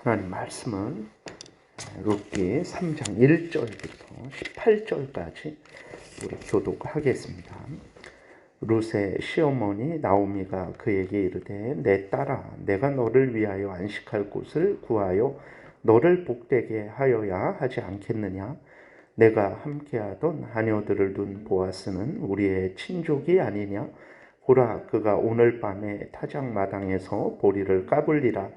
하나님 말씀은 룻기 3장 1절부터 18절까지 우리 교독하겠습니다. 룻의 시어머니 나오미가 그에게 이르되 내 딸아 내가 너를 위하여 안식할 곳을 구하여 너를 복되게 하여야 하지 않겠느냐. 내가 함께하던 하녀들을 둔 보아스는 우리의 친족이 아니냐. 보라 그가 오늘 밤에 타작마당에서 보리를 까불리라.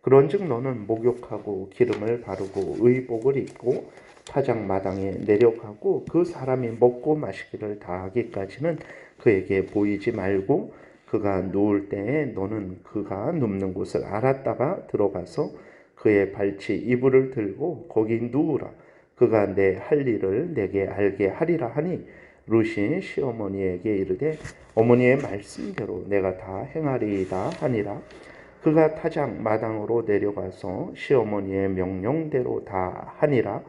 그런즉 너는 목욕하고 기름을 바르고 의복을 입고 타작마당에 내려가고 그 사람이 먹고 마시기를 다하기까지는 그에게 보이지 말고 그가 누울 때에 너는 그가 눕는 곳을 알았다가 들어가서 그의 발치 이불을 들고 거기 누우라. 그가 내 할 일을 내게 알게 하리라 하니 룻이 시어머니에게 이르되 어머니의 말씀대로 내가 다 행하리이다 하니라. 그가 타작 마당으로 내려가서 시어머니의 명령대로 다 하니라.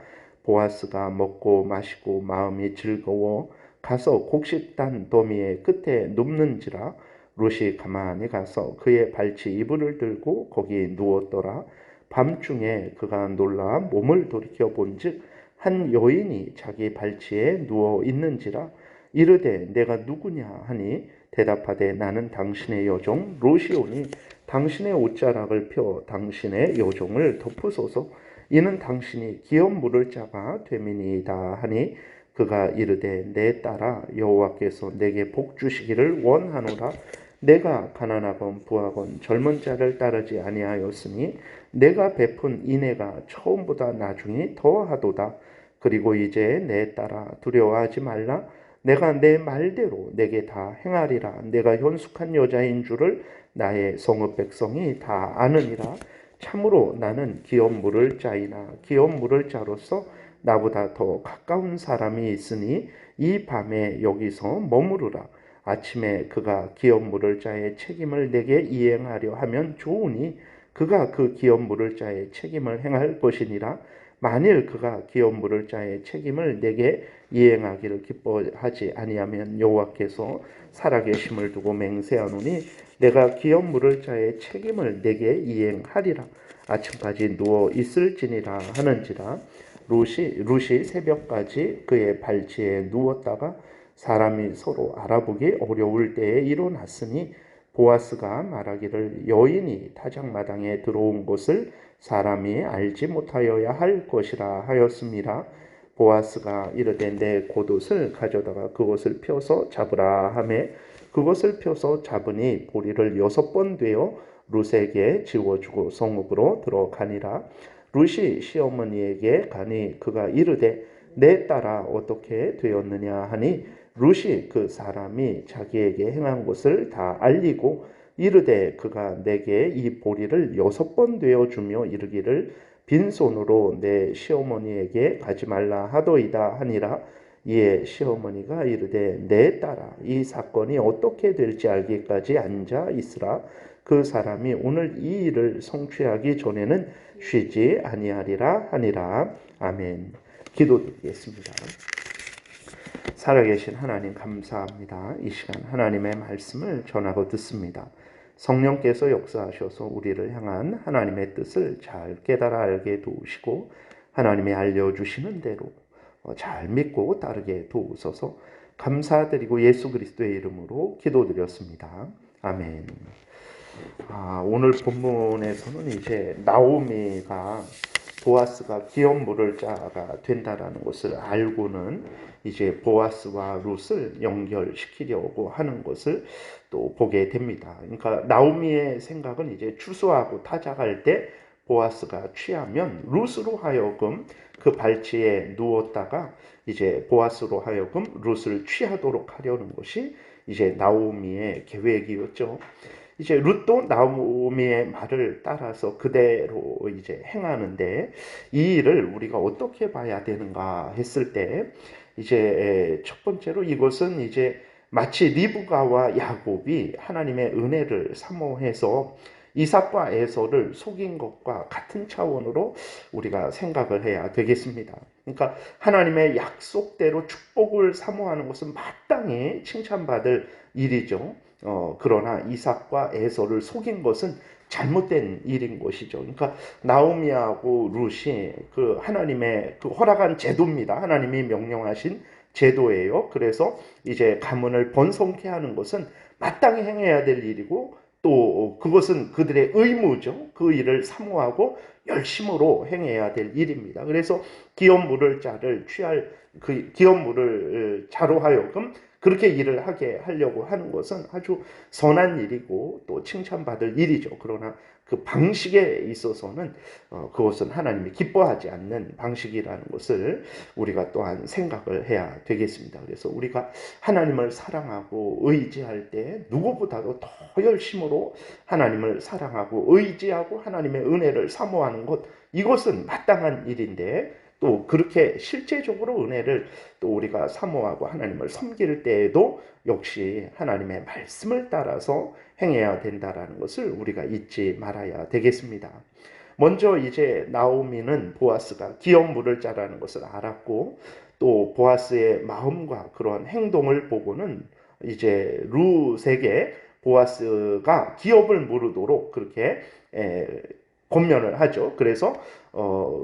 보아스가 먹고 마시고 마음이 즐거워 가서 곡식단 더미의 끝에 눕는지라. 룻이 가만히 가서 그의 발치 이불을 들고 거기 누웠더라. 밤중에 그가 놀라 몸을 돌이켜 본즉 한 여인이 자기 발치에 누워 있는지라. 이르되 내가 누구냐 하니 대답하되 나는 당신의 여종 룻이오니 당신의 옷자락을 펴 당신의 여종을 덮으소서. 이는 당신이 기업 물을 자가 됨이니이다 하니 그가 이르되 내 딸아 여호와께서 내게 복 주시기를 원하노라. 내가 가난하건 부하건 젊은 자를 따르지 아니하였으니 내가 베푼 인애가 처음보다 나중이 더하도다. 그리고 이제 내 딸아 두려워하지 말라. 내가 내 말대로 내게 다 행하리라. 내가 현숙한 여자인 줄을 나의 성읍 백성이 다 아느니라. 참으로 나는 기업 물을 자이나 기업 물을 자로서 나보다 더 가까운 사람이 있으니 이 밤에 여기서 머무르라. 아침에 그가 기업 물을 자의 책임을 내게 이행하려 하면 좋으니 그가 그 기업 물을 자의 책임을 행할 것이니라. 만일 그가 기업 물을 자의 책임을 내게 이행하기를 기뻐하지 아니하면 여호와께서 살아계심을 두고 맹세하노니 내가 기업 물을 자의 책임을 내게 이행하리라. 아침까지 누워 있을지니라 하는지라. 룻이 새벽까지 그의 발치에 누웠다가 사람이 서로 알아보기 어려울 때에 일어났으니 보아스가 말하기를 여인이 타작마당에 들어온 것을 사람이 알지 못하여야 할 것이라 하였습니다. 보아스가 이르되 내 겉옷을 가져다가 그것을 펴서 잡으라 하매 그것을 펴서 잡으니 보리를 6번 되어 룻에게 지워주고 성읍으로 들어가니라. 룻이 시어머니에게 가니 그가 이르되 내 딸아 어떻게 되었느냐 하니 룻이 그 사람이 자기에게 행한 것을 다 알리고 이르되 그가 내게 이 보리를 6번 되어 주며 이르기를 빈손으로 내 시어머니에게 가지 말라 하도이다 하니라. 이에 시어머니가 이르되 내 딸아 이 사건이 어떻게 될지 알기까지 앉아 있으라. 그 사람이 오늘 이 일을 성취하기 전에는 쉬지 아니하리라 하니라. 아멘. 기도드리겠습니다. 살아계신 하나님 감사합니다. 이 시간 하나님의 말씀을 전하고 듣습니다. 성령께서 역사하셔서 우리를 향한 하나님의 뜻을 잘 깨달아 알게 도우시고 하나님이 알려주시는 대로 잘 믿고 따르게 도우소서. 감사드리고 예수 그리스도의 이름으로 기도드렸습니다. 아멘. 오늘 본문에서는 이제 나오미가 보아스가 기업 물을 자가 된다라는 것을 알고는 이제 보아스와 룻을 연결시키려고 하는 것을 또 보게 됩니다. 그러니까 나오미의 생각은 이제 추수하고 타작할 때 보아스가 취하면 룻으로 하여금 그 발치에 누웠다가 이제 보아스로 하여금 룻을 취하도록 하려는 것이 이제 나오미의 계획이었죠. 이제 룻도 나오미의 말을 따라서 그대로 이제 행하는데 이 일을 우리가 어떻게 봐야 되는가 했을 때 이제 첫 번째로 이것은 이제 마치 리브가와 야곱이 하나님의 은혜를 사모해서 이삭과 에서를 속인 것과 같은 차원으로 우리가 생각을 해야 되겠습니다. 그러니까 하나님의 약속대로 축복을 사모하는 것은 마땅히 칭찬받을 일이죠. 그러나 이삭과 에서를 속인 것은 잘못된 일인 것이죠. 그러니까 나오미하고 룻이 그 하나님의 그 허락한 제도입니다. 하나님이 명령하신 제도예요. 그래서 이제 가문을 번성케 하는 것은 마땅히 행해야 될 일이고 또 그것은 그들의 의무죠. 그 일을 사모하고 열심으로 행해야 될 일입니다. 그래서 기업 물을 자를 취할 그 기업 물을 자로 하여금 그렇게 일을 하게 하려고 하는 것은 아주 선한 일이고 또 칭찬받을 일이죠. 그러나 그 방식에 있어서는 그것은 하나님이 기뻐하지 않는 방식이라는 것을 우리가 또한 생각을 해야 되겠습니다. 그래서 우리가 하나님을 사랑하고 의지할 때 누구보다도 더 열심으로 하나님을 사랑하고 의지하고 하나님의 은혜를 사모하는 것, 이것은 마땅한 일인데 또 그렇게 실제적으로 은혜를 또 우리가 사모하고 하나님을 섬길 때에도 역시 하나님의 말씀을 따라서 행해야 된다라는 것을 우리가 잊지 말아야 되겠습니다. 먼저 이제 나오미는 보아스가 기업 물을 자라는 것을 알았고 또 보아스의 마음과 그런 행동을 보고는 이제 룻에게 보아스가 기업을 물으도록 그렇게 권면을 하죠. 그래서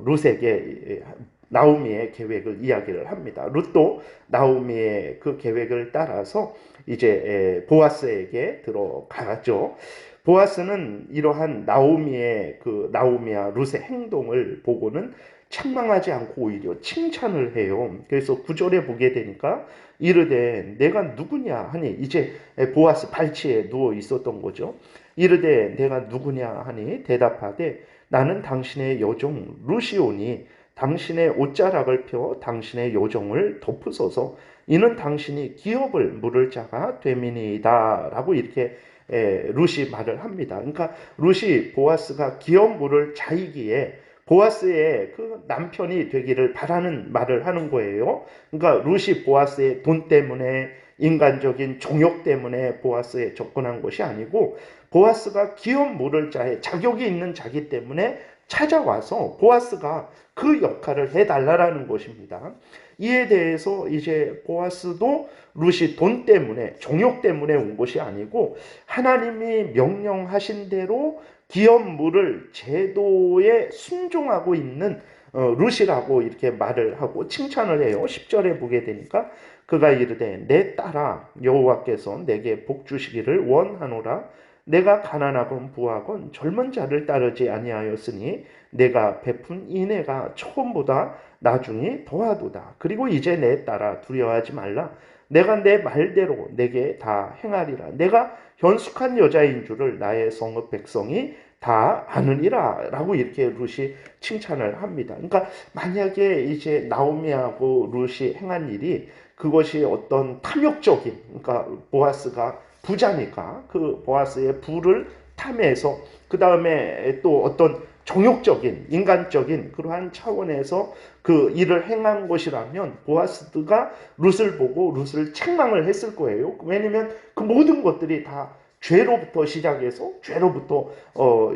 룻에게 나오미의 계획을 이야기를 합니다. 룻도 나오미의 그 계획을 따라서 이제 보아스에게 들어가죠. 보아스는 이러한 나오미와 룻의 행동을 보고는 책망하지 않고 오히려 칭찬을 해요. 그래서 9절에 보게 되니까 이르되 내가 누구냐 하니, 이제 보아스 발치에 누워 있었던 거죠. 이르되 내가 누구냐 하니 대답하되 나는 당신의 여종 룻이오니 당신의 옷자락을 펴 당신의 여종을 덮으소서. 이는 당신이 기업을 물을 자가 됨이니이다 라고 이렇게 룻이 말을 합니다. 그러니까 룻이 보아스가 기업 물을 자이기에 보아스의 그 남편이 되기를 바라는 말을 하는 거예요. 그러니까 룻이 보아스의 돈 때문에, 인간적인 정욕 때문에 보아스에 접근한 것이 아니고 보아스가 기업 물을 자의 자격이 있는 자기 때문에 찾아와서 보아스가 그 역할을 해달라는 것입니다. 이에 대해서 이제 보아스도 룻이 돈 때문에, 정욕 때문에 온 것이 아니고 하나님이 명령하신 대로 기업 물을 제도에 순종하고 있는 룻이라고 이렇게 말을 하고 칭찬을 해요. 10절에 보게 되니까 그가 이르되 내 딸아 여호와께서 내게 복 주시기를 원하노라. 내가 가난하건 부하건 젊은 자를 따르지 아니하였으니 내가 베푼 인애가 처음보다 나중이 더하도다. 그리고 이제 내 딸아 두려워하지 말라. 내가 내 말대로 내게 다 행하리라. 내가 현숙한 여자인 줄을 나의 성읍 백성이 다 아느니라 라고 이렇게 룻이 칭찬을 합니다. 그러니까 만약에 이제 나오미하고 룻이 행한 일이 그것이 어떤 탐욕적인, 그러니까 보아스가 부자니까 그 보아스의 부를 탐해서 그 다음에 또 어떤 정욕적인, 인간적인 그러한 차원에서 그 일을 행한 것이라면 보아스가 룻을 보고 룻을 책망을 했을 거예요. 왜냐면 그 모든 것들이 다 죄로부터 시작해서 죄로부터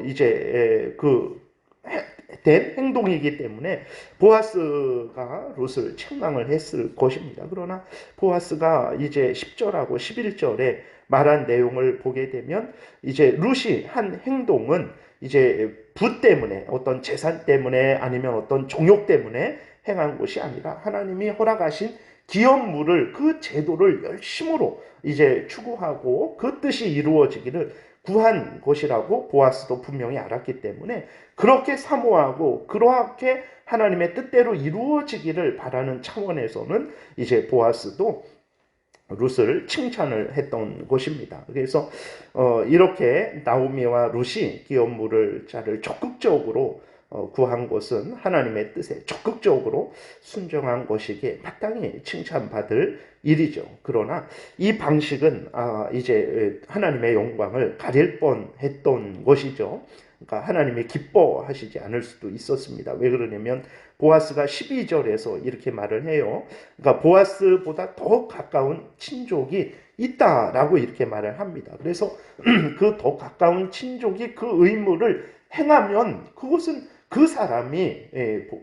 이제 된 행동이기 때문에 보아스가 룻을 책망을 했을 것입니다. 그러나 보아스가 이제 10절하고 11절에 말한 내용을 보게 되면 이제 룻이 한 행동은 이제 부 때문에, 어떤 재산 때문에 아니면 어떤 종욕 때문에 행한 것이 아니라 하나님이 허락하신 기업물을, 그 제도를 열심으로 이제 추구하고 그 뜻이 이루어지기를 구한 것이라고 보아스도 분명히 알았기 때문에 그렇게 사모하고 그렇게 하나님의 뜻대로 이루어지기를 바라는 차원에서는 이제 보아스도 룻을 칭찬을 했던 것입니다. 그래서 이렇게 나오미와 룻이 기업 물을 자를 적극적으로 구한 것은 하나님의 뜻에 적극적으로 순종한 것이기에 마땅히 칭찬받을 일이죠. 그러나 이 방식은 이제 하나님의 영광을 가릴 뻔했던 것이죠. 그러니까 하나님이 기뻐하시지 않을 수도 있었습니다. 왜 그러냐면 보아스가 12절에서 이렇게 말을 해요. 그러니까 보아스보다 더 가까운 친족이 있다라고 이렇게 말을 합니다. 그래서 그 더 가까운 친족이 그 의무를 행하면 그것은 그 사람이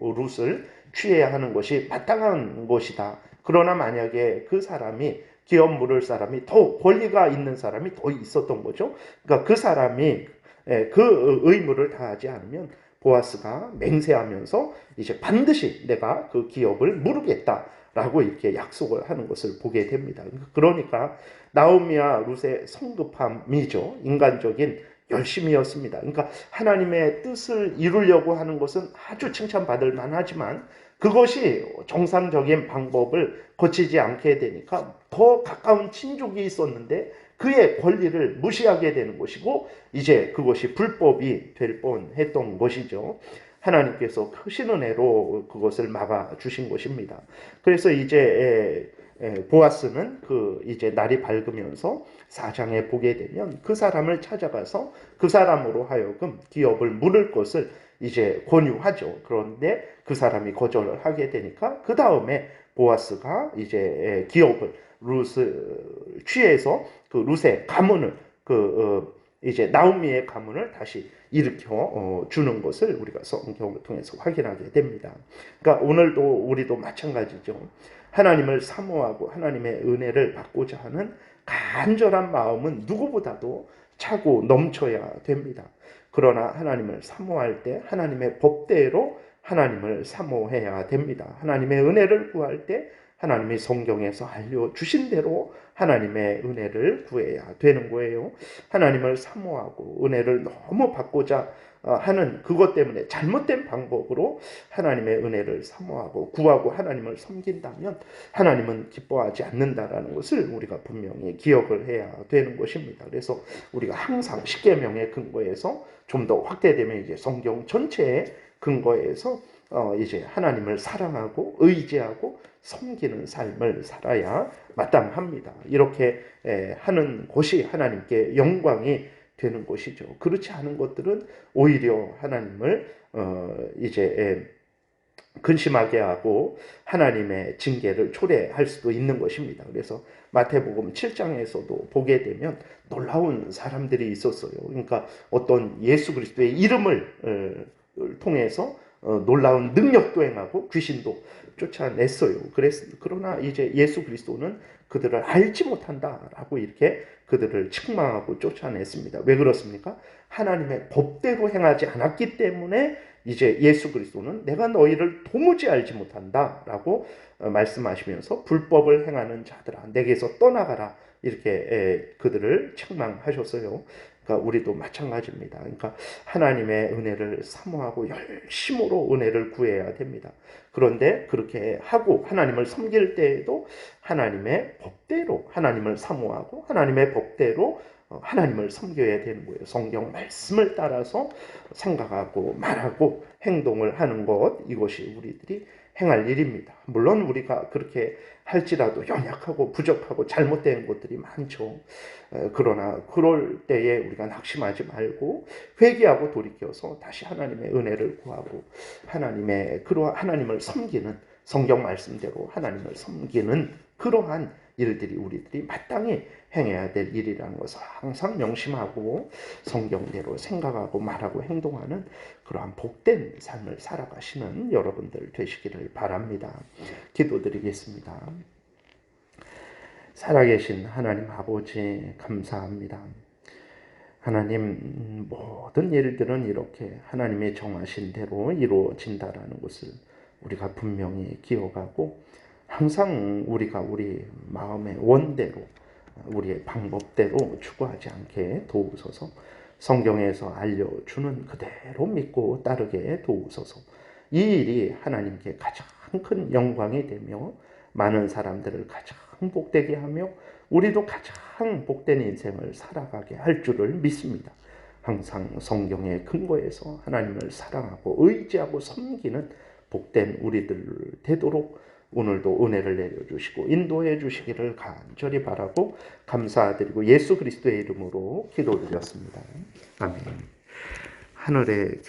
룻을 취해야 하는 것이 마땅한 것이다. 그러나 만약에 그 사람이 기업 물을 사람이 더 권리가 있는 사람이 더 있었던 거죠. 그러니까 그 사람이 그 의무를 다하지 않으면 보아스가 맹세하면서 이제 반드시 내가 그 기업을 무르겠다라고 이렇게 약속을 하는 것을 보게 됩니다. 그러니까 나오미와 룻의 성급함이죠. 인간적인 열심이었습니다. 그러니까 하나님의 뜻을 이루려고 하는 것은 아주 칭찬받을 만하지만 그것이 정상적인 방법을 거치지 않게 되니까 더 가까운 친족이 있었는데 그의 권리를 무시하게 되는 것이고 이제 그것이 불법이 될 뻔했던 것이죠. 하나님께서 크신 은혜로 그것을 막아 주신 것입니다. 그래서 이제 보아스는 그 이제 날이 밝으면서 4장에 보게 되면 그 사람을 찾아가서 그 사람으로 하여금 기업을 물을 것을 이제 권유하죠. 그런데 그 사람이 거절을 하게 되니까 그 다음에 보아스가 이제 기업을 룻을 취해서 그 룻의 가문을 이제 나오미의 가문을 다시 일으켜 주는 것을 우리가 성경을 통해서 확인하게 됩니다. 그러니까 오늘도 우리도 마찬가지죠. 하나님을 사모하고 하나님의 은혜를 받고자 하는 간절한 마음은 누구보다도 차고 넘쳐야 됩니다. 그러나 하나님을 사모할 때 하나님의 법대로 하나님을 사모해야 됩니다. 하나님의 은혜를 구할 때 하나님이 성경에서 알려주신 대로 하나님의 은혜를 구해야 되는 거예요. 하나님을 사모하고 은혜를 너무 받고자 하는 그것 때문에 잘못된 방법으로 하나님의 은혜를 사모하고 구하고 하나님을 섬긴다면 하나님은 기뻐하지 않는다라는 것을 우리가 분명히 기억을 해야 되는 것입니다. 그래서 우리가 항상 십계명의 근거에서 좀 더 확대되면 이제 성경 전체의 근거에서 이제 하나님을 사랑하고 의지하고 섬기는 삶을 살아야 마땅합니다. 이렇게 하는 것이 하나님께 영광이 되는 것이죠. 그렇지 않은 것들은 오히려 하나님을 이제 근심하게 하고 하나님의 징계를 초래할 수도 있는 것입니다. 그래서 마태복음 7장에서도 보게 되면 놀라운 사람들이 있었어요. 그러니까 어떤 예수 그리스도의 이름을 통해서 놀라운 능력도 행하고 귀신도 쫓아냈어요. 그러나 이제 예수 그리스도는 그들을 알지 못한다라고 이렇게 그들을 책망하고 쫓아냈습니다. 왜 그렇습니까? 하나님의 법대로 행하지 않았기 때문에 이제 예수 그리스도는 내가 너희를 도무지 알지 못한다라고 말씀하시면서 불법을 행하는 자들아 내게서 떠나가라 이렇게 그들을 책망하셨어요. 그러니까 우리도 마찬가지입니다. 그러니까 하나님의 은혜를 사모하고 열심으로 은혜를 구해야 됩니다. 그런데 그렇게 하고 하나님을 섬길 때에도 하나님의 법대로 하나님을 사모하고 하나님의 법대로 하나님을 섬겨야 되는 거예요. 성경 말씀을 따라서 생각하고 말하고 행동을 하는 것 이것이 우리들이 행할 일입니다. 물론 우리가 그렇게 할지라도 연약하고 부족하고 잘못된 것들이 많죠. 그러나 그럴 때에 우리가 낙심하지 말고 회개하고 돌이켜서 다시 하나님의 은혜를 구하고 하나님을 섬기는 성경 말씀대로 하나님을 섬기는 그러한 일들이 우리들이 마땅히 행해야 될 일이라는 것을 항상 명심하고 성경대로 생각하고 말하고 행동하는 그러한 복된 삶을 살아가시는 여러분들 되시기를 바랍니다. 기도드리겠습니다. 살아계신 하나님 아버지 감사합니다. 하나님 모든 일들은 이렇게 하나님의 정하신 대로 이루어진다라는 것을 우리가 분명히 기억하고 항상 우리가 우리 마음의 원대로 우리의 방법대로 추구하지 않게 도우소서. 성경에서 알려주는 그대로 믿고 따르게 도우소서. 이 일이 하나님께 가장 큰 영광이 되며 많은 사람들을 가장 복되게 하며 우리도 가장 복된 인생을 살아가게 할 줄을 믿습니다. 항상 성경의 근거에서 하나님을 사랑하고 의지하고 섬기는 복된 우리들 되도록 오늘도 은혜를 내려주시고 인도해 주시기를 간절히 바라고 감사드리고 예수 그리스도의 이름으로 기도드렸습니다. 아멘. 하늘에